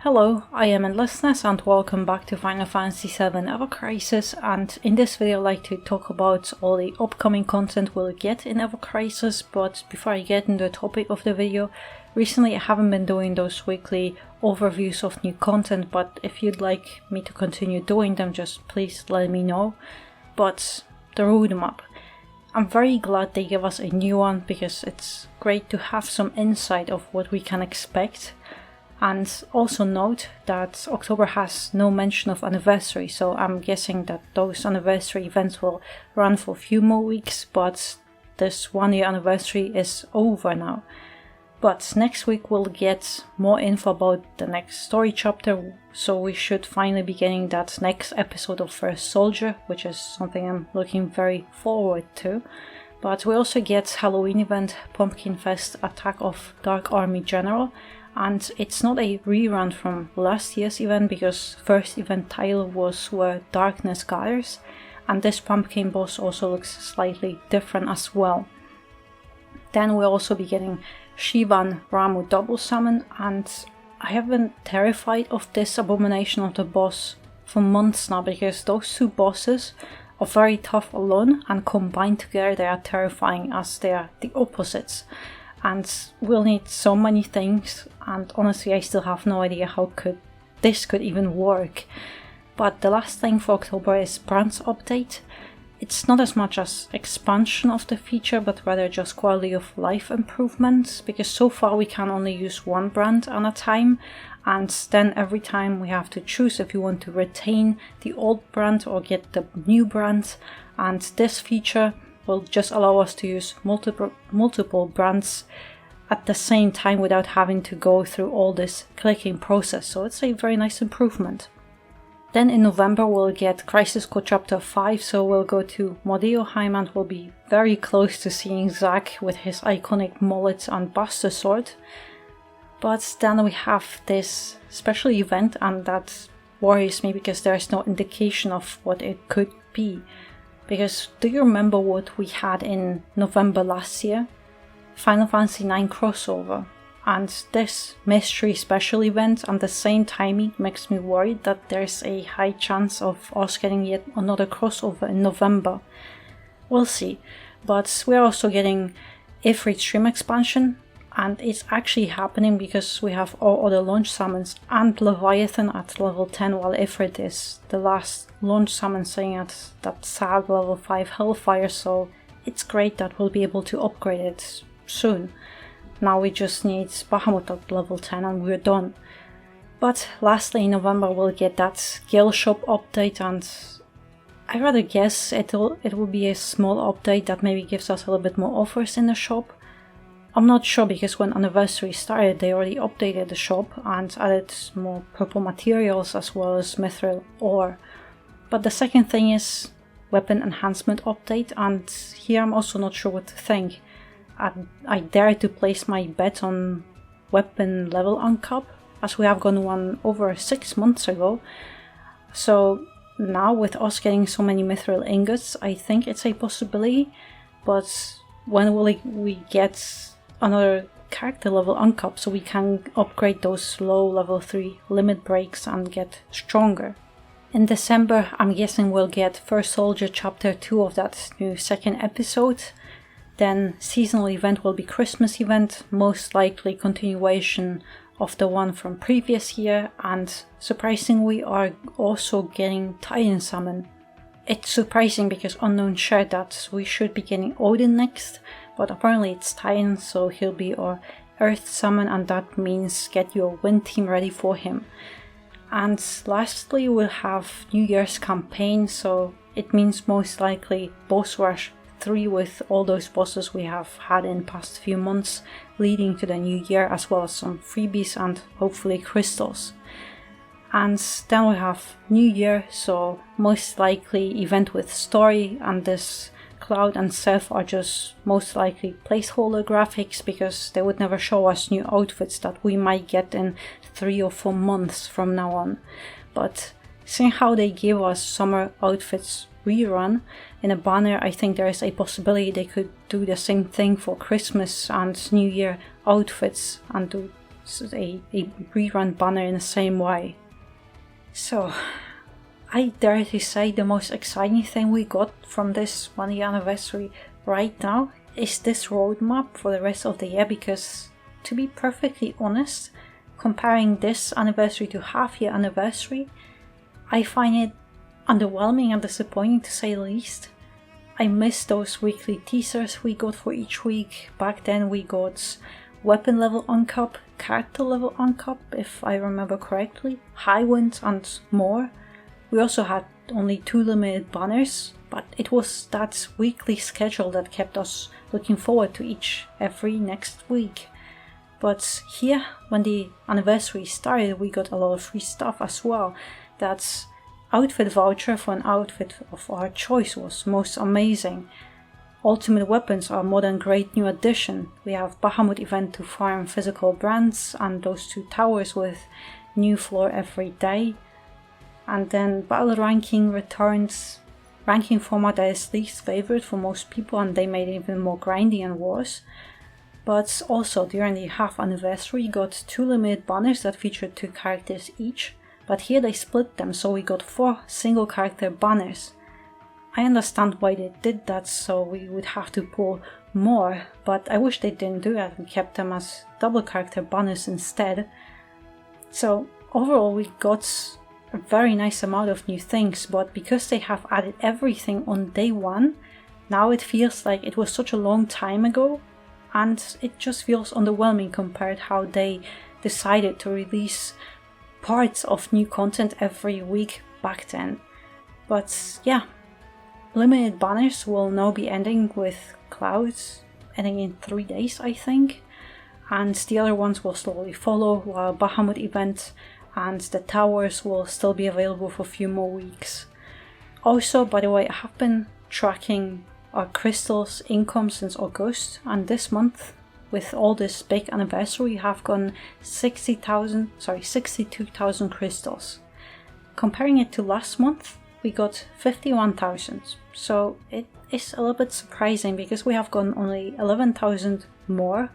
Hello, I am Endlessness and welcome back to Final Fantasy VII Ever Crisis, and in this video I'd like to talk about all the upcoming content we'll get in Ever Crisis. But before I get into the topic of the video, recently I haven't been doing those weekly overviews of new content, but if you'd like me to continue doing them, just please let me know. But the roadmap, I'm very glad they gave us a new one because it's great to have some insight of what we can expect. And also note that October has no mention of anniversary, so I'm guessing that those anniversary events will run for a few more weeks, but this 1 year anniversary is over now. But next week we'll get more info about the next story chapter, so we should finally be getting that next episode of First Soldier, which is something I'm looking very forward to. But we also get Halloween event, Pumpkin Fest, Attack of Dark Army General. And it's not a rerun from last year's event because first event title was Where Darkness Gathers, and this pumpkin boss also looks slightly different as well. Then we'll also be getting Shiva and Ramu double summon, and I have been terrified of this abomination of the boss for months now because those two bosses are very tough alone, and combined together they are terrifying as they are the opposites. And we'll need so many things, and honestly I still have no idea how this could even work. But the last thing for October is Brand's update. It's not as much as expansion of the feature, but rather just quality of life improvements, because so far we can only use one brand at a time, and then every time we have to choose if you want to retain the old brand or get the new brand. And this feature will just allow us to use multiple brands at the same time without having to go through all this clicking process, so it's a very nice improvement. Then in November we'll get Crisis Core Chapter 5, so we'll go to Modioheim and we'll be very close to seeing Zack with his iconic mullet and Buster Sword. But then we have this special event, and that worries me because there is no indication of what it could be. Because do you remember what we had in November last year? Final Fantasy IX crossover. And this mystery special event and the same timing makes me worried that there's a high chance of us getting yet another crossover in November. We'll see. But we're also getting Ifrit Stream expansion, and it's actually happening because we have all other launch summons and Leviathan at level 10, while Ifrit is the last launch summon staying at that sad level 5 Hellfire, so it's great that we'll be able to upgrade it soon. Now we just need Bahamut at level 10 and we're done. But lastly in November we'll get that Guild Shop update, and I rather guess it will be a small update that maybe gives us a little bit more offers in the shop. I'm not sure because when Anniversary started they already updated the shop and added more purple materials as well as mithril ore. But the second thing is weapon enhancement update, and here I'm also not sure what to think. I dare to place my bet on weapon level uncap, as we have gotten one over 6 months ago. So now with us getting so many mithril ingots, I think it's a possibility, but when will we get another character level uncap so we can upgrade those low level 3 limit breaks and get stronger? In December I'm guessing we'll get First Soldier Chapter 2 of that new second episode. Then seasonal event will be Christmas event, most likely continuation of the one from previous year, and surprisingly we are also getting Titan Summon. It's surprising because Unknown shared that we should be getting Odin next, but apparently it's Titan, so he'll be our Earth Summon, and that means get your Wind team ready for him. And lastly we'll have New Year's campaign, so it means most likely Boss Rush 3 with all those bosses we have had in past few months leading to the new year, as well as some freebies and hopefully crystals. And then we have New Year, so most likely event with story, and this Cloud and Seth are just most likely placeholder graphics because they would never show us new outfits that we might get in 3 or 4 months from now on. But seeing how they give us summer outfits rerun in a banner, I think there is a possibility they could do the same thing for Christmas and New Year outfits and do a rerun banner in the same way. So, I dare to say the most exciting thing we got from this 1 year anniversary right now is this roadmap for the rest of the year, because to be perfectly honest, comparing this anniversary to half year anniversary, I find it underwhelming and disappointing to say the least. I miss those weekly teasers we got for each week. Back then we got weapon level uncap, character level uncap if I remember correctly, high wind and more. We also had only 2 limited banners, but it was that weekly schedule that kept us looking forward to every next week. But here, when the anniversary started, we got a lot of free stuff as well. That outfit voucher for an outfit of our choice was most amazing. Ultimate weapons are more than great new addition. We have Bahamut event to farm physical brands and those 2 towers with new floor every day. And then battle ranking returns, ranking format that is least favorite for most people, and they made it even more grindy and worse. But also during the half anniversary we got 2 limited banners that featured 2 characters each, but here they split them, so we got 4 single character banners. I understand why they did that, so we would have to pull more, but I wish they didn't do that and kept them as double character banners instead. So overall we got a very nice amount of new things, but because they have added everything on day 1, now it feels like it was such a long time ago, and it just feels underwhelming compared how they decided to release parts of new content every week back then. But yeah, limited banners will now be ending with Clouds, ending in 3 days I think, and the other ones will slowly follow, while Bahamut event and the towers will still be available for a few more weeks. Also, by the way, I have been tracking our crystals income since August, and this month, with all this big anniversary, we have gotten 62,000 crystals. Comparing it to last month, we got 51,000, so it is a little bit surprising because we have gotten only 11,000 more.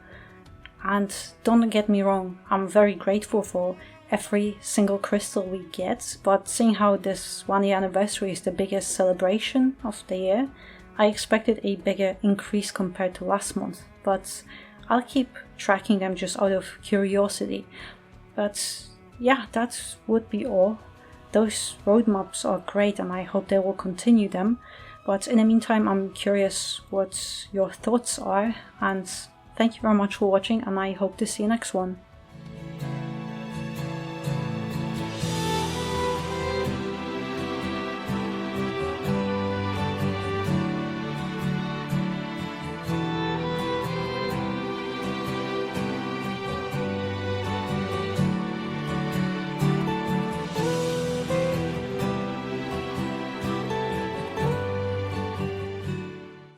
And don't get me wrong, I'm very grateful for every single crystal we get, but seeing how this 1 year anniversary is the biggest celebration of the year, I expected a bigger increase compared to last month, but I'll keep tracking them just out of curiosity. But yeah, that would be all. Those roadmaps are great and I hope they will continue them, but in the meantime I'm curious what your thoughts are, and thank you very much for watching and I hope to see you next one.